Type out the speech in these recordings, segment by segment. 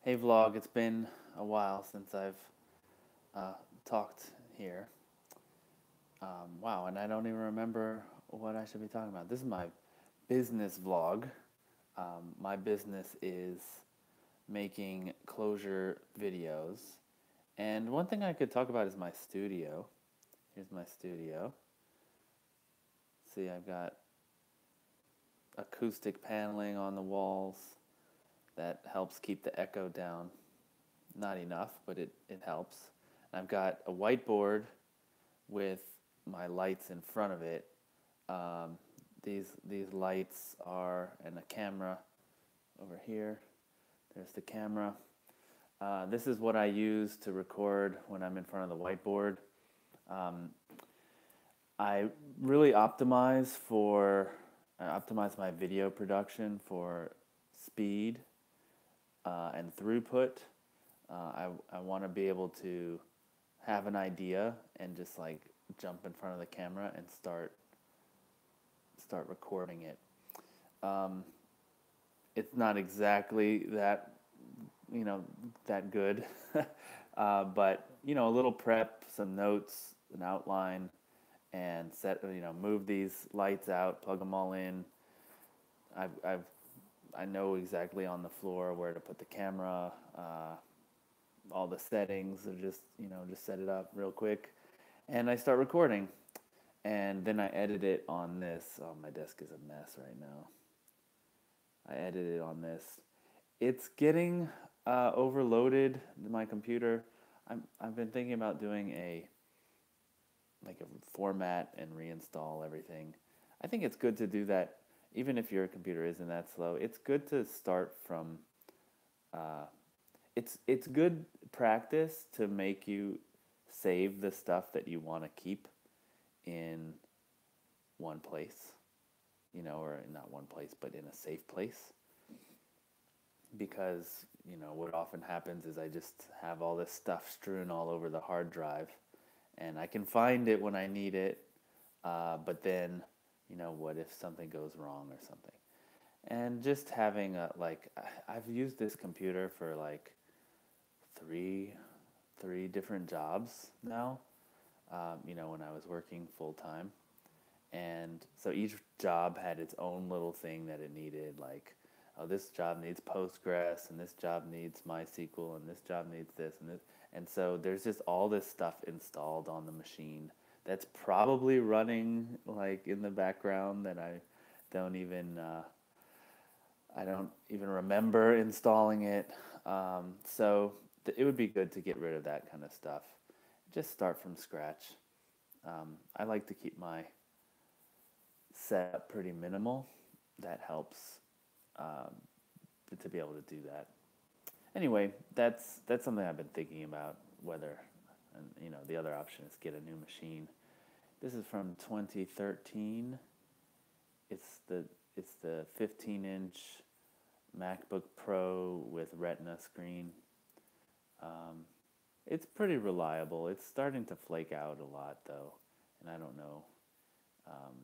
Hey vlog, it's been a while since I've uh, talked here. Wow, and I don't even remember what I should be talking about. This is my business vlog. My business is making closure videos. And one thing I could talk about is my studio. Here's my studio. See, I've got acoustic paneling on the walls that helps keep the echo down. Not enough, but it helps. I've got a whiteboard with my lights in front of it. Um, these lights are, and a camera over here. There's the camera. This is what I use to record when I'm in front of the whiteboard. Um, I really optimize my video production for speed and throughput. I want to be able to have an idea and just like jump in front of the camera and start recording it. Um, it's not exactly that that good, but a little prep, some notes, an outline, and move these lights out, plug them all in. I've I know exactly on the floor where to put the camera, all the settings, and just set it up real quick, and I start recording, and then I edit it on this. Oh, my desk is a mess right now. I edit it on this. It's getting overloaded, my computer. I've been thinking about doing a format and reinstall everything. I think it's good to do that even if your computer isn't that slow. It's good to start from uh, it's good practice to make you save the stuff that you want to keep in one place, or not one place, but in a safe place. Because, what often happens is I just have all this stuff strewn all over the hard drive, and I can find it when I need it, but then, what if something goes wrong or something? And just having I've used this computer for like three, three different jobs now, when I was working full time. And so each job had its own little thing that it needed, like, oh, this job needs Postgres, and this job needs MySQL, and this job needs this and this. And so there's just all this stuff installed on the machine that's probably running like in the background that don't even I don't even remember installing it. It would be good to get rid of that kind of stuff. Just start from scratch. I like to keep my setup pretty minimal. That helps um, to be able to do that. Anyway, that's something I've been thinking about. Whether, and the other option is get a new machine. This is from 2013. It's the 15-inch MacBook Pro with Retina screen. Um, it's pretty reliable. It's starting to flake out a lot though, and I don't know. Um,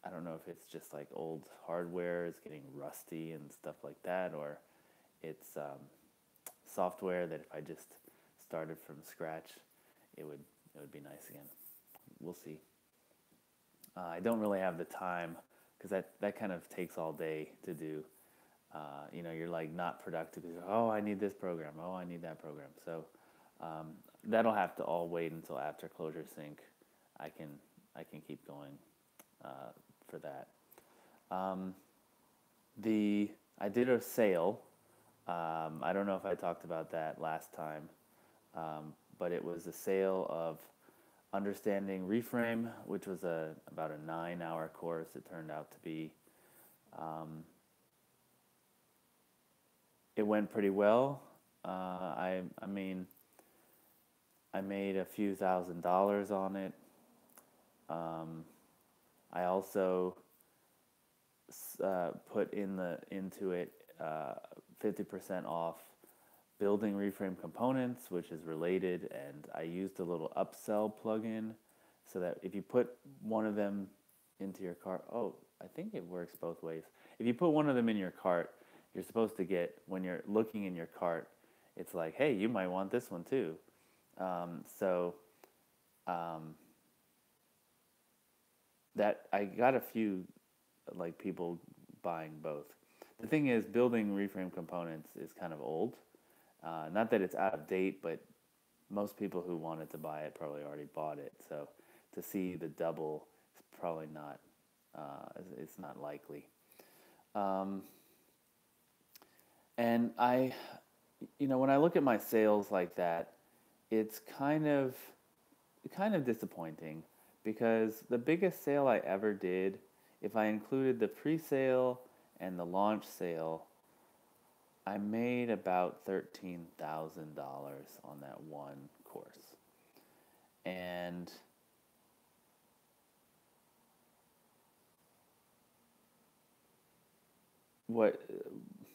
I don't know if it's just like old hardware is getting rusty and stuff like that, or it's software that if I just started from scratch, it would be nice again. We'll see. I don't really have the time because that kind of takes all day to do. You're like not productive because, oh, I need this program, oh, I need that program. So that'll have to all wait until after Closure Sync. I can keep going for that. Um, I did a sale. I don't know if I talked about that last time, but it was a sale of Understanding Reframe, which was about a 9-hour course. It turned out to be. It went pretty well. I mean, I made a few $1,000s on it. Um, I also put into it 50% off building reframe components, which is related, and I used a little upsell plugin so that if you put one of them into your cart, oh, I think it works both ways. If you put one of them in your cart, you're supposed to get, when you're looking in your cart, it's like, hey, you might want this one too. So um, that I got a few like people buying both. The thing is, building reframe components is kind of old. Not that it's out of date, but most people who wanted to buy it probably already bought it. So to see the double is probably not. It's not likely. Um, and when I look at my sales like that, it's kind of disappointing because the biggest sale I ever did, if I included the pre-sale and the launch sale, I made about $13,000 on that one course. And what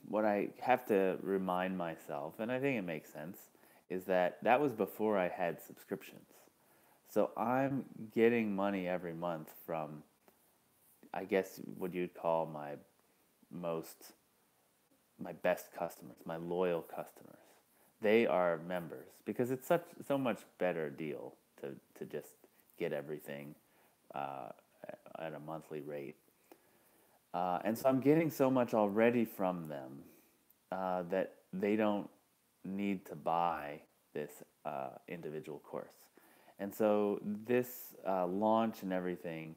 what I have to remind myself, and I think it makes sense, is that that was before I had subscriptions. So I'm getting money every month from, I guess, what you'd call most my best customers, my loyal customers. They are members because it's so much better deal to just get everything uh, at a monthly rate. And so I'm getting so much already from them that they don't need to buy this individual course. And so this launch and everything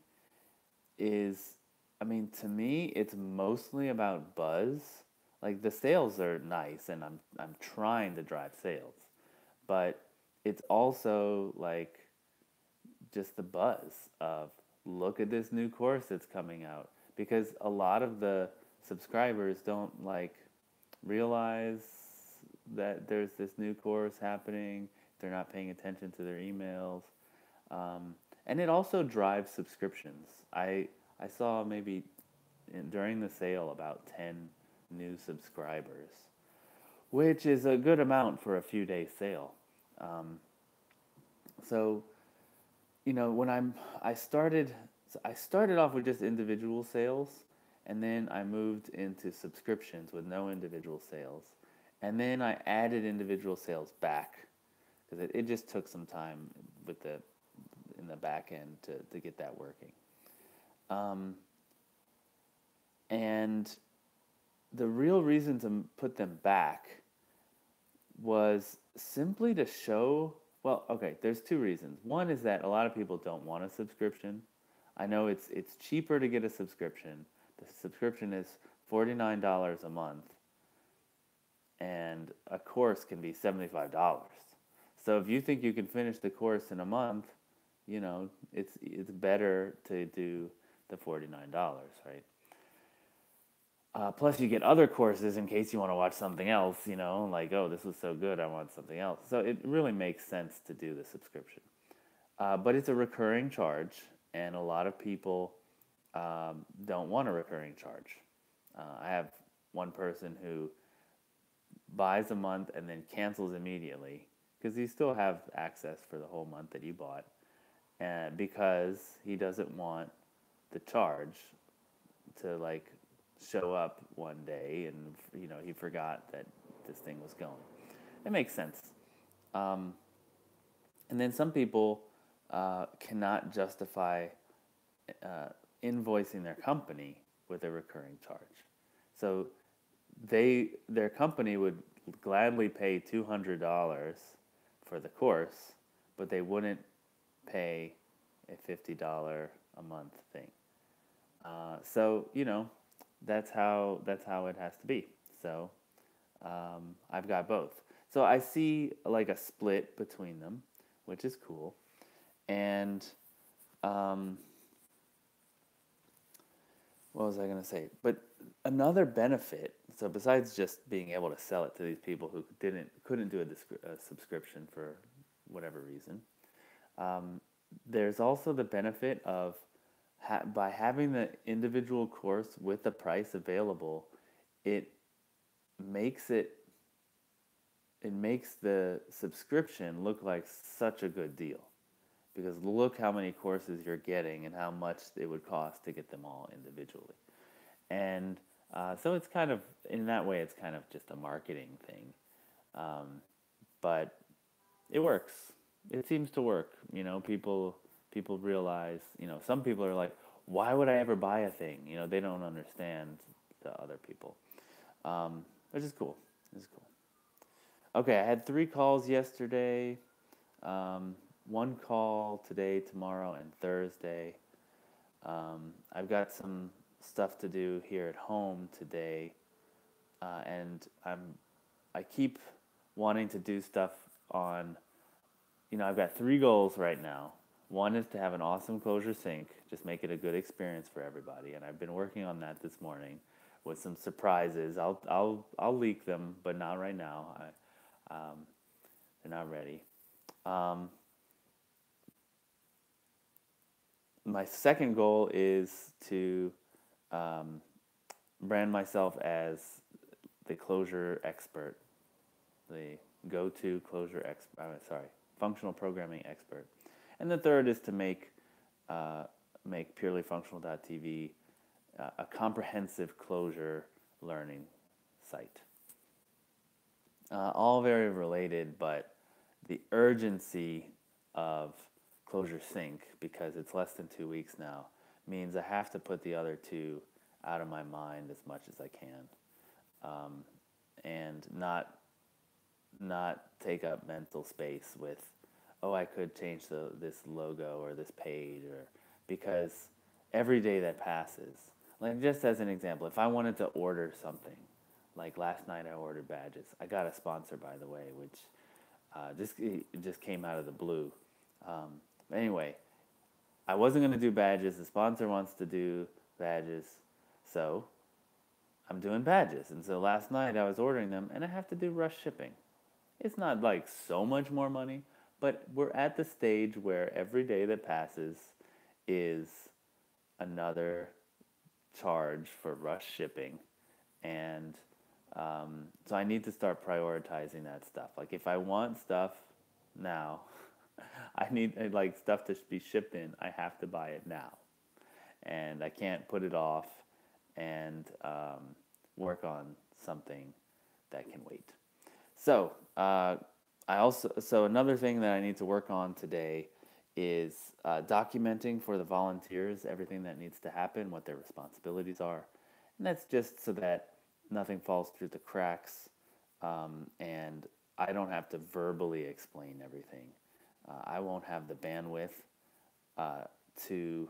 is, I mean, to me, it's mostly about buzz. Like the sales are nice, and I'm trying to drive sales, but it's also like just the buzz of look at this new course that's coming out, because a lot of the subscribers don't like realize that there's this new course happening. They're not paying attention to their emails, and it also drives subscriptions. I saw maybe during the sale about 10 new subscribers, which is a good amount for a few days sale. Um, so when I started off with just individual sales, and then I moved into subscriptions with no individual sales, and then I added individual sales back because it just took some time with the in the back end to get that working. Um, and the real reason to put them back was simply to show, well, okay, there's two reasons. One is that a lot of people don't want a subscription. I know it's cheaper to get a subscription. The subscription is $49 a month, and a course can be $75. So if you think you can finish the course in a month, it's better to do the $49, right? Plus, you get other courses in case you want to watch something else, like, oh, this was so good, I want something else. So it really makes sense to do the subscription. But it's a recurring charge, and a lot of people don't want a recurring charge. I have one person who buys a month and then cancels immediately because you still have access for the whole month that you bought, and because he doesn't want the charge to like show up one day and he forgot that this thing was going. It makes sense. And then some people cannot justify invoicing their company with a recurring charge. So their company would gladly pay $200 for the course, but they wouldn't pay a $50 a month thing. So that's how it has to be. So I've got both. So I see like a split between them, which is cool. And what was I going to say? But another benefit, so besides just being able to sell it to these people who couldn't do a subscription for whatever reason, there's also the benefit of by having the individual course with the price available, it makes the subscription look like such a good deal, because look how many courses you're getting and how much it would cost to get them all individually. And so it's kind of, in that way, it's kind of just a marketing thing. Um, but it works. It seems to work. People realize. Some people are like, why would I ever buy a thing? They don't understand the other people, which is cool. It's cool. Okay, I had 3 calls yesterday. Um, one call today, tomorrow, and Thursday. I've got some stuff to do here at home today, and I keep wanting to do stuff on. I've got 3 goals right now. One is to have an awesome closure sink, just make it a good experience for everybody, and I've been working on that this morning with some surprises. I'll leak them, but not right now. They're not ready. Um, my second goal is to um, brand myself as the closure expert, the go-to closure expert. Functional programming expert. And the third is to make purelyfunctional.tv a comprehensive closure learning site. All very related, but the urgency of Closure Sync, because it's less than 2 weeks now, means I have to put the other two out of my mind as much as I can, and not take up mental space with, oh, I could change this logo or this page, or because every day that passes, like just as an example, if I wanted to order something, like last night I ordered badges. I got a sponsor, by the way, which just came out of the blue. Anyway, I wasn't going to do badges. The sponsor wants to do badges, so I'm doing badges. And so last night I was ordering them, and I have to do rush shipping. It's not like so much more money, but we're at the stage where every day that passes is another charge for rush shipping. And so I need to start prioritizing that stuff. Like if I want stuff now, I need like stuff to be shipped in, I have to buy it now. And I can't put it off and work on something that can wait. So so another thing that I need to work on today is documenting for the volunteers everything that needs to happen, what their responsibilities are, and that's just so that nothing falls through the cracks, and I don't have to verbally explain everything. I won't have the bandwidth to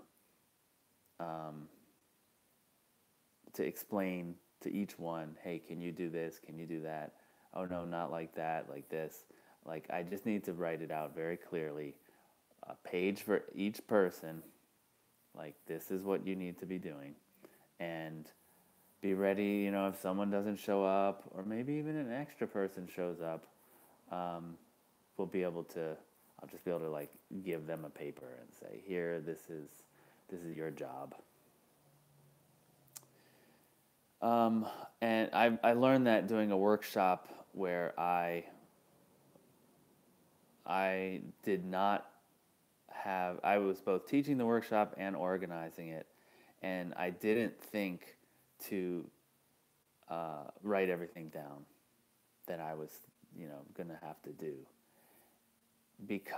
explain to each one, hey, can you do this? Can you do that? Oh no, not like that, like this. Like I just need to write it out very clearly, a page for each person. Like this is what you need to be doing, and be ready. If someone doesn't show up, or maybe even an extra person shows up, we'll be able to. I'll just be able to like give them a paper and say, here, this is your job. And I learned that doing a workshop where I did not I was both teaching the workshop and organizing it, and I didn't think to write everything down that I was, going to have to do.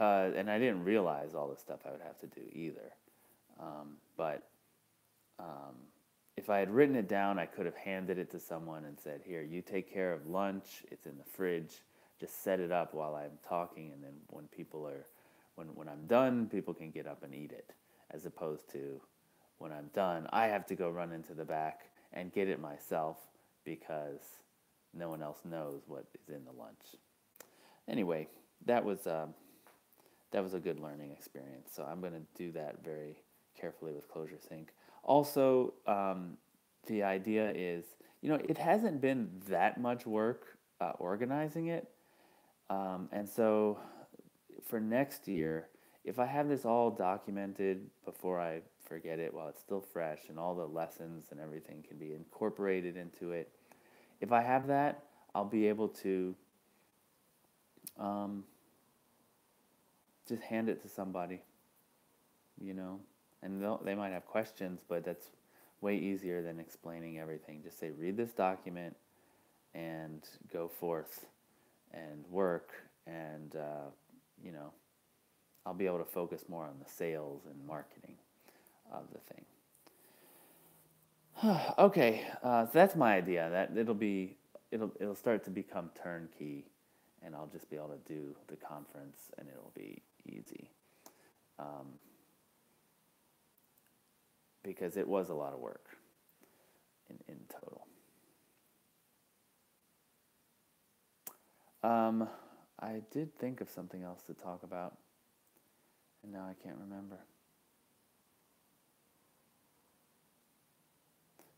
And I didn't realize all the stuff I would have to do either. But if I had written it down, I could have handed it to someone and said, here, you take care of lunch. It's in the fridge. Just set it up while I'm talking, and then when I'm done, people can get up and eat it. As opposed to when I'm done, I have to go run into the back and get it myself because no one else knows what is in the lunch. Anyway, that was a good learning experience. So I'm going to do that very carefully with Closure Sync. Also, the idea is, it hasn't been that much work organizing it. And so for next year, if I have this all documented before I forget it while it's still fresh and all the lessons and everything can be incorporated into it, if I have that, I'll be able to just hand it to somebody, and they might have questions, but that's way easier than explaining everything. Just say, read this document and go forth and work, and you know, I'll be able to focus more on the sales and marketing of the thing. Okay, so that's my idea. That it'll start to become turnkey, and I'll just be able to do the conference, and it'll be easy. Um, because it was a lot of work in total. Um, I did think of something else to talk about, and now I can't remember.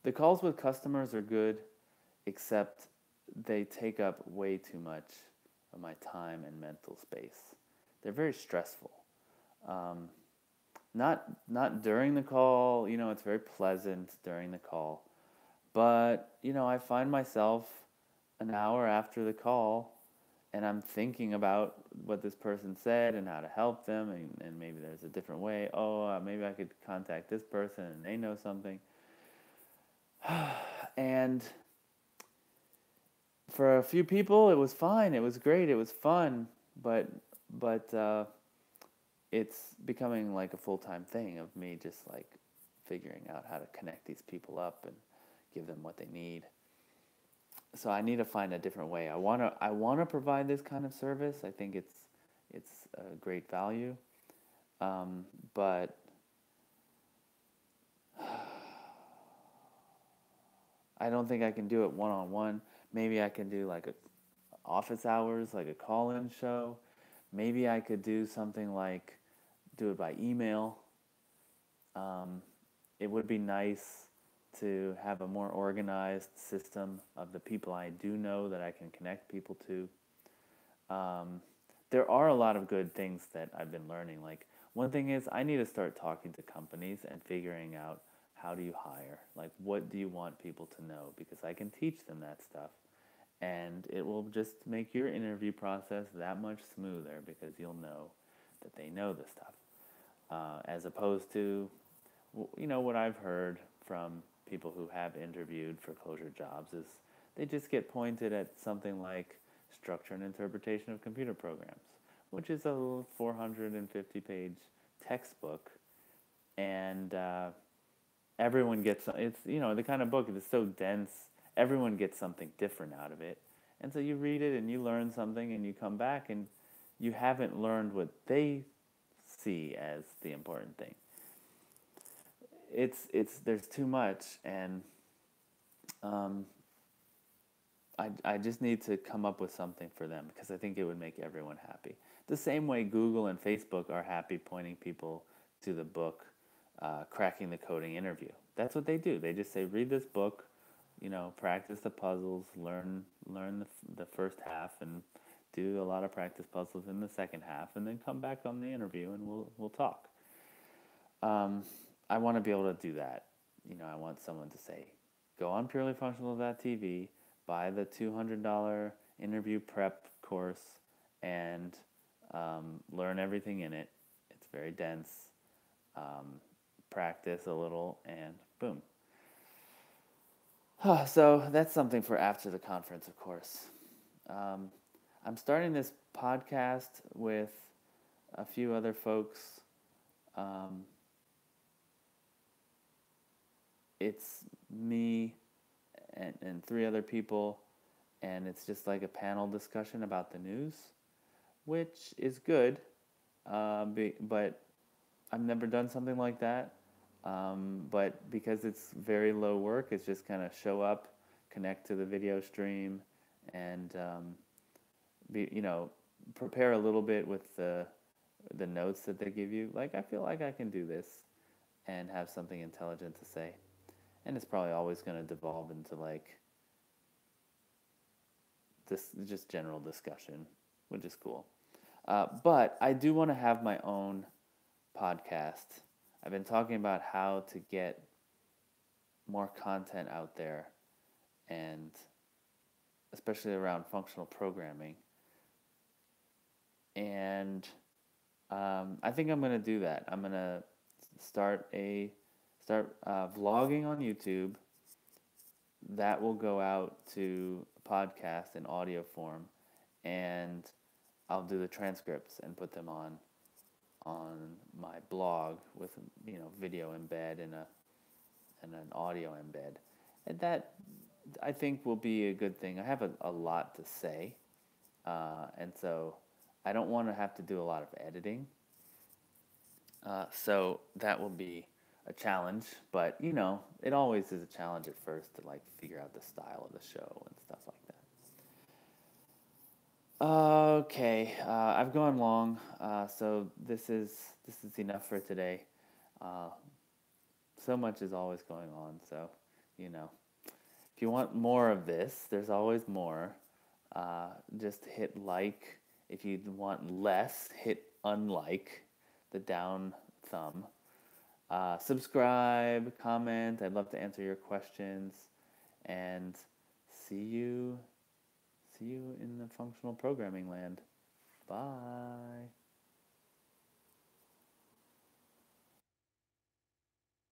The calls with customers are good, except they take up way too much of my time and mental space. They're very stressful. Um, not during the call, it's very pleasant during the call, but I find myself an hour after the call, and I'm thinking about what this person said and how to help them, and maybe there's a different way. Oh, maybe I could contact this person and they know something. And for a few people, it was fine. It was great. It was fun. But it's becoming like a full-time thing of me just like figuring out how to connect these people up and give them what they need. So I need to find a different way. I wanna provide this kind of service. I think it's a great value, but I don't think I can do it one on one. Maybe I can do like a office hours, like a call-in show. Maybe I could do something like do it by email. Um, it would be nice to have a more organized system of the people I do know that I can connect people to. Um, there are a lot of good things that I've been learning. Like, one thing is I need to start talking to companies and figuring out how do you hire? Like, what do you want people to know? Because I can teach them that stuff. And it will just make your interview process that much smoother because you'll know that they know the stuff. As opposed to, what I've heard from people who have interviewed for closure jobs is they just get pointed at something like structure and interpretation of computer programs, which is a 450-page textbook, and everyone gets it's the kind of book that's so dense. Everyone gets something different out of it, and so you read it and you learn something, and you come back and you haven't learned what they see as the important thing. It's there's too much, and um, I just need to come up with something for them because I think it would make everyone happy. The same way Google and Facebook are happy pointing people to the book, Cracking the Coding Interview. That's what they do. They just say, read this book, practice the puzzles, learn the first half, and do a lot of practice puzzles in the second half, and then come back on the interview and we'll talk. I want to be able to do that. I want someone to say, go on purelyfunctional.tv, buy the $200 interview prep course, and learn everything in it. It's very dense. Practice a little, and boom. So that's something for after the conference, of course. I'm starting this podcast with a few other folks. It's me and three other people, and it's just like a panel discussion about the news, which is good, but I've never done something like that. But because it's very low work, it's just kind of show up, connect to the video stream, and prepare a little bit with the notes that they give you. Like, I feel like I can do this and have something intelligent to say. And it's probably always going to devolve into like this just general discussion, which is cool. But I do want to have my own podcast. I've been talking about how to get more content out there, and especially around functional programming. And I think I'm going to do that. I'm going to start vlogging on YouTube. That will go out to podcast in audio form, and I'll do the transcripts and put them on my blog with video embed and an audio embed, and that I think will be a good thing. I have a lot to say, and so I don't want to have to do a lot of editing. So that will be a challenge, but it always is a challenge at first to like figure out the style of the show and stuff like that. Okay, I've gone long, so this is enough for today. Uh, so much is always going on, so you know, if you want more of this, there's always more. Just hit like. If you want less, hit unlike, the down thumb. Subscribe, comment. I'd love to answer your questions, and see you in the functional programming land. Bye.